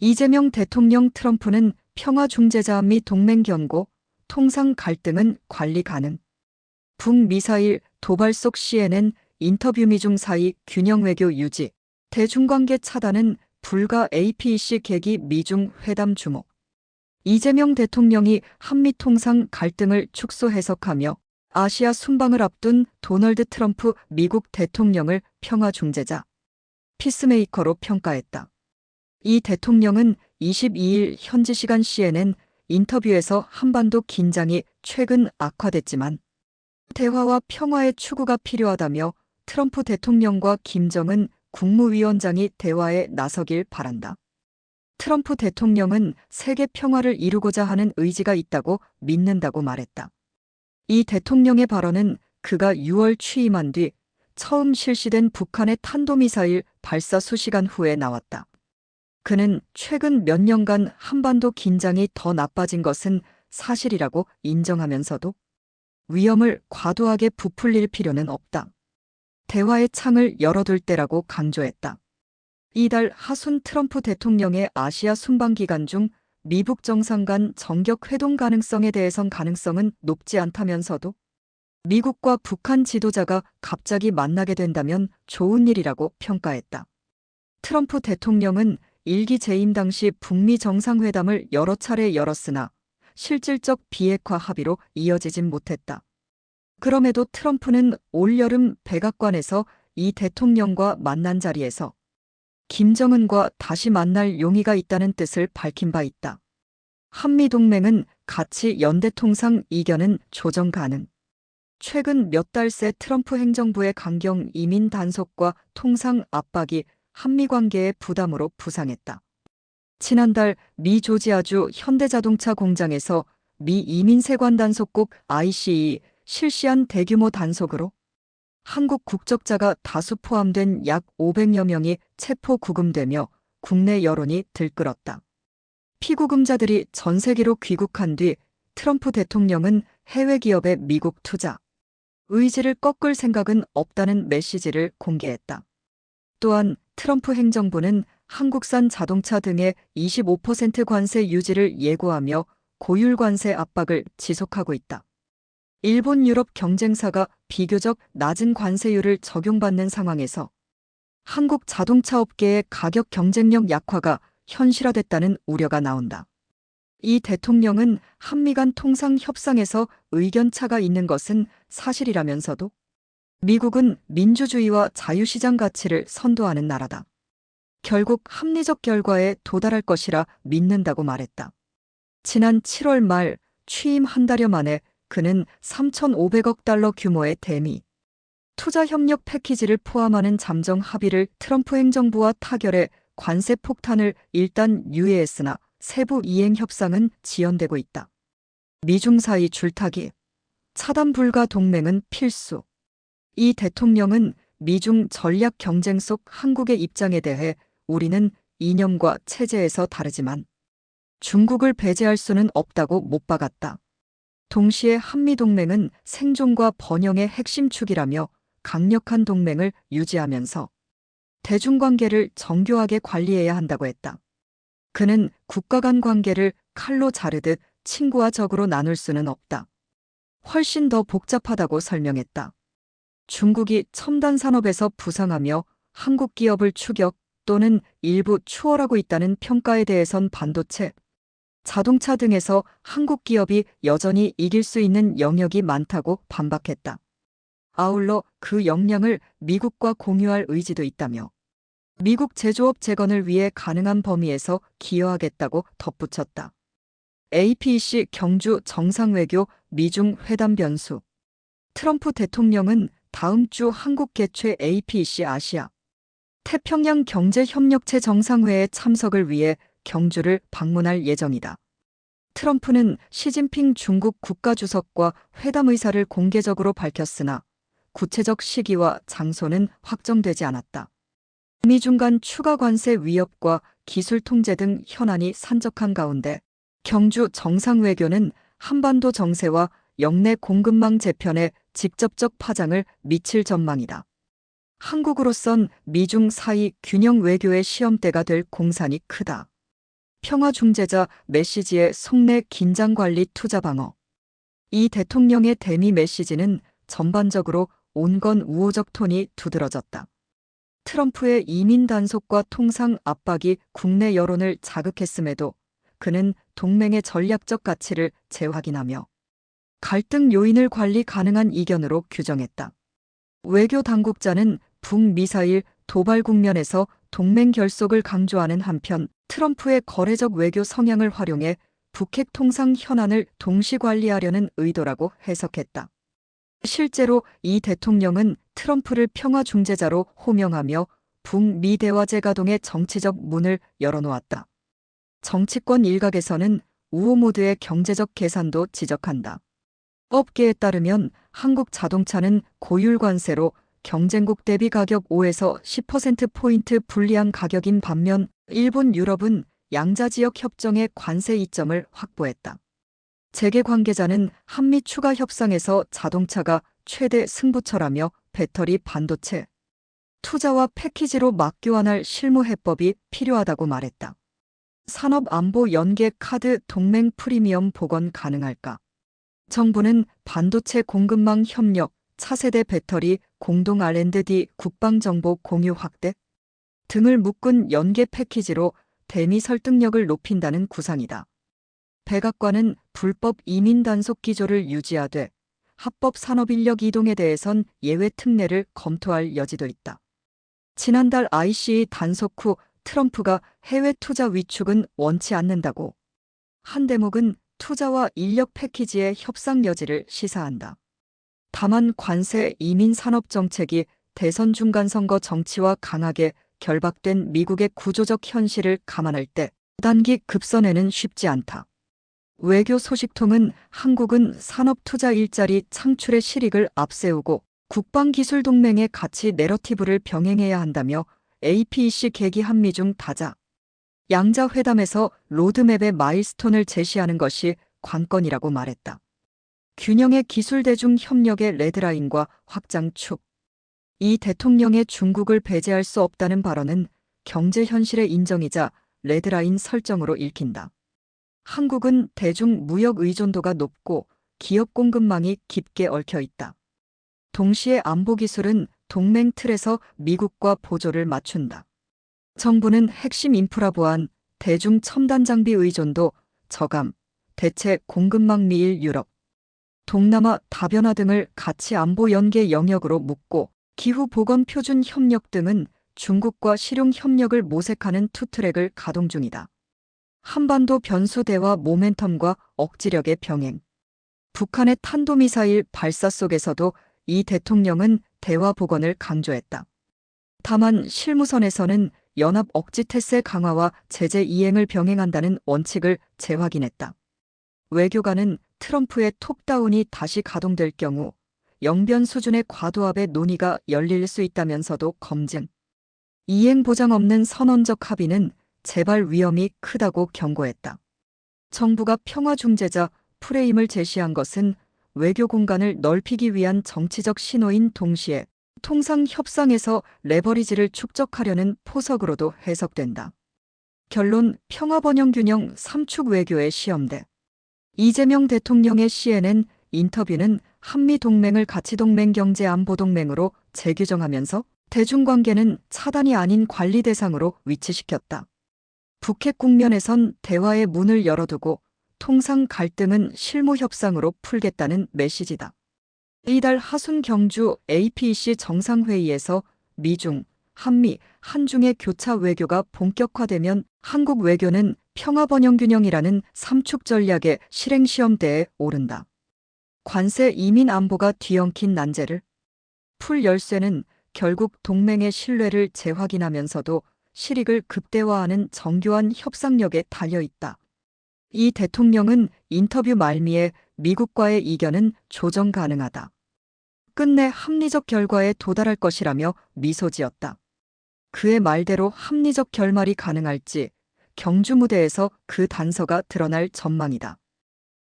이재명 대통령 트럼프는 평화 중재자 및 동맹 견고, 통상 갈등은 관리 가능. 북미사일 도발 속 CNN 인터뷰 미중 사이 균형 외교 유지, 대중관계 차단은 불가 APEC 계기 미중 회담 주목. 이재명 대통령이 한미 통상 갈등을 축소 해석하며 아시아 순방을 앞둔 도널드 트럼프 미국 대통령을 평화 중재자, 피스메이커로 평가했다. 이 대통령은 22일 현지 시간 CNN 인터뷰에서 한반도 긴장이 최근 악화됐지만 대화와 평화의 추구가 필요하다며 트럼프 대통령과 김정은 국무위원장이 대화에 나서길 바란다. 트럼프 대통령은 세계 평화를 이루고자 하는 의지가 있다고 믿는다고 말했다. 이 대통령의 발언은 그가 6월 취임한 뒤 처음 실시된 북한의 탄도미사일 발사 수시간 후에 나왔다. 그는 최근 몇 년간 한반도 긴장이 더 나빠진 것은 사실이라고 인정하면서도 위험을 과도하게 부풀릴 필요는 없다. 대화의 창을 열어둘 때라고 강조했다. 이달 하순 트럼프 대통령의 아시아 순방 기간 중 미북 정상 간 정격 회동 가능성에 대해선 가능성은 높지 않다면서도 미국과 북한 지도자가 갑자기 만나게 된다면 좋은 일이라고 평가했다. 트럼프 대통령은 일기 재임 당시 북미 정상회담을 여러 차례 열었으나 실질적 비핵화 합의로 이어지진 못했다. 그럼에도 트럼프는 올여름 백악관에서 이 대통령과 만난 자리에서 김정은과 다시 만날 용의가 있다는 뜻을 밝힌 바 있다. 한미동맹은 가치 연대 통상 이견은 조정 가능. 최근 몇 달 새 트럼프 행정부의 강경 이민 단속과 통상 압박이 한미 관계의 부담으로 부상했다. 지난달 미 조지아주 현대자동차 공장에서 미 이민세관 단속국 ICE 실시한 대규모 단속으로 한국 국적자가 다수 포함된 약 500여 명이 체포 구금되며 국내 여론이 들끓었다. 피구금자들이 전 세계로 귀국한 뒤 트럼프 대통령은 해외 기업의 미국 투자 의지를 꺾을 생각은 없다는 메시지를 공개했다. 또한 트럼프 행정부는 한국산 자동차 등의 25% 관세 유지를 예고하며 고율 관세 압박을 지속하고 있다. 일본 유럽 경쟁사가 비교적 낮은 관세율을 적용받는 상황에서 한국 자동차 업계의 가격 경쟁력 약화가 현실화됐다는 우려가 나온다. 이 대통령은 한미 간 통상 협상에서 의견차가 있는 것은 사실이라면서도 미국은 민주주의와 자유시장 가치를 선도하는 나라다. 결국 합리적 결과에 도달할 것이라 믿는다고 말했다. 지난 7월 말 취임 한 달여 만에 그는 3,500억 달러 규모의 대미 투자 협력 패키지를 포함하는 잠정 합의를 트럼프 행정부와 타결해 관세 폭탄을 일단 유예했으나 세부 이행 협상은 지연되고 있다. 미중 사이 줄타기, 차단 불가 동맹은 필수. 이 대통령은 미중 전략 경쟁 속 한국의 입장에 대해 우리는 이념과 체제에서 다르지만 중국을 배제할 수는 없다고 못 박았다. 동시에 한미동맹은 생존과 번영의 핵심 축이라며 강력한 동맹을 유지하면서 대중관계를 정교하게 관리해야 한다고 했다. 그는 국가 간 관계를 칼로 자르듯 친구와 적으로 나눌 수는 없다. 훨씬 더 복잡하다고 설명했다. 중국이 첨단 산업에서 부상하며 한국 기업을 추격 또는 일부 추월하고 있다는 평가에 대해선 반도체, 자동차 등에서 한국 기업이 여전히 이길 수 있는 영역이 많다고 반박했다. 아울러 그 역량을 미국과 공유할 의지도 있다며 미국 제조업 재건을 위해 가능한 범위에서 기여하겠다고 덧붙였다. APEC 경주 정상외교 미중 회담 변수. 트럼프 대통령은 다음 주 한국 개최 APEC 아시아 태평양 경제협력체 정상회에 참석을 위해 경주를 방문할 예정이다. 트럼프는 시진핑 중국 국가주석과 회담 의사를 공개적으로 밝혔으나 구체적 시기와 장소는 확정되지 않았다. 미중 간 추가 관세 위협과 기술 통제 등 현안이 산적한 가운데 경주 정상외교는 한반도 정세와 영내 공급망 재편에 직접적 파장을 미칠 전망이다. 한국으로선 미중 사이 균형 외교의 시험대가 될 공산이 크다. 평화중재자 메시지의 속내 긴장관리 투자 방어. 이 대통령의 대미 메시지는 전반적으로 온건 우호적 톤이 두드러졌다. 트럼프의 이민 단속과 통상 압박이 국내 여론을 자극했음에도 그는 동맹의 전략적 가치를 재확인하며 갈등 요인을 관리 가능한 이견으로 규정했다. 외교 당국자는 북미사일 도발 국면에서 동맹 결속을 강조하는 한편 트럼프의 거래적 외교 성향을 활용해 북핵 통상 현안을 동시 관리하려는 의도라고 해석했다. 실제로 이 대통령은 트럼프를 평화 중재자로 호명하며 북미 대화 재가동의 정치적 문을 열어놓았다. 정치권 일각에서는 우호 모드의 경제적 계산도 지적한다. 업계에 따르면 한국 자동차는 고율 관세로 경쟁국 대비 가격 5에서 10%포인트 불리한 가격인 반면 일본, 유럽은 양자지역 협정의 관세 이점을 확보했다. 재계 관계자는 한미 추가 협상에서 자동차가 최대 승부처라며 배터리 반도체 투자와 패키지로 맞교환할 실무 해법이 필요하다고 말했다. 산업안보 연계 카드 동맹 프리미엄 복원 가능할까? 정부는 반도체 공급망 협력, 차세대 배터리, 공동 R&D, 국방정보 공유 확대 등을 묶은 연계 패키지로 대미 설득력을 높인다는 구상이다. 백악관은 불법 이민 단속 기조를 유지하되 합법 산업인력 이동에 대해선 예외 특례를 검토할 여지도 있다. 지난달 ICE 단속 후 트럼프가 해외 투자 위축은 원치 않는다고 한 대목은 투자와 인력 패키지의 협상 여지를 시사한다. 다만 관세 이민 산업 정책이 대선 중간선거 정치와 강하게 결박된 미국의 구조적 현실을 감안할 때 단기 급선회는 쉽지 않다. 외교 소식통은 한국은 산업 투자 일자리 창출의 실익을 앞세우고 국방기술 동맹의 가치 내러티브를 병행해야 한다며 APEC 계기 한미중 다자 양자 회담에서 로드맵의 마일스톤을 제시하는 것이 관건이라고 말했다. 균형의 기술 대중 협력의 레드라인과 확장 축. 이 대통령의 중국을 배제할 수 없다는 발언은 경제 현실의 인정이자 레드라인 설정으로 읽힌다. 한국은 대중 무역 의존도가 높고 기업 공급망이 깊게 얽혀 있다. 동시에 안보 기술은 동맹 틀에서 미국과 보조를 맞춘다. 정부는 핵심 인프라 보안, 대중 첨단 장비 의존도, 저감, 대체 공급망 미일 유럽, 동남아 다변화 등을 가치 안보 연계 영역으로 묶고 기후 보건 표준 협력 등은 중국과 실용 협력을 모색하는 투트랙을 가동 중이다. 한반도 변수 대화 모멘텀과 억지력의 병행. 북한의 탄도미사일 발사 속에서도 이 대통령은 대화 복원을 강조했다. 다만 실무선에서는 연합 억지 태세 강화와 제재 이행을 병행한다는 원칙을 재확인했다. 외교관은 트럼프의 톱다운이 다시 가동될 경우 영변 수준의 과도합의 논의가 열릴 수 있다면서도 검증. 이행 보장 없는 선언적 합의는 재발 위험이 크다고 경고했다. 정부가 평화 중재자 프레임을 제시한 것은 외교 공간을 넓히기 위한 정치적 신호인 동시에 통상 협상에서 레버리지를 축적하려는 포석으로도 해석된다. 결론 평화 번영 균형 3축 외교의 시험대. 이재명 대통령의 CNN 인터뷰는 한미 동맹을 가치동맹 경제안보동맹으로 재규정하면서 대중관계는 차단이 아닌 관리 대상으로 위치시켰다. 북핵 국면에선 대화의 문을 열어두고 통상 갈등은 실무 협상으로 풀겠다는 메시지다. 이달 하순 경주 APEC 정상회의에서 미중, 한미, 한중의 교차 외교가 본격화되면 한국 외교는 평화번영균형이라는 3축 전략의 실행시험대에 오른다. 관세 이민 안보가 뒤엉킨 난제를 풀 열쇠는 결국 동맹의 신뢰를 재확인하면서도 실익을 극대화하는 정교한 협상력에 달려있다. 이 대통령은 인터뷰 말미에 미국과의 이견은 조정 가능하다. 끝내 합리적 결과에 도달할 것이라며 미소 지었다. 그의 말대로 합리적 결말이 가능할지 경주 무대에서 그 단서가 드러날 전망이다.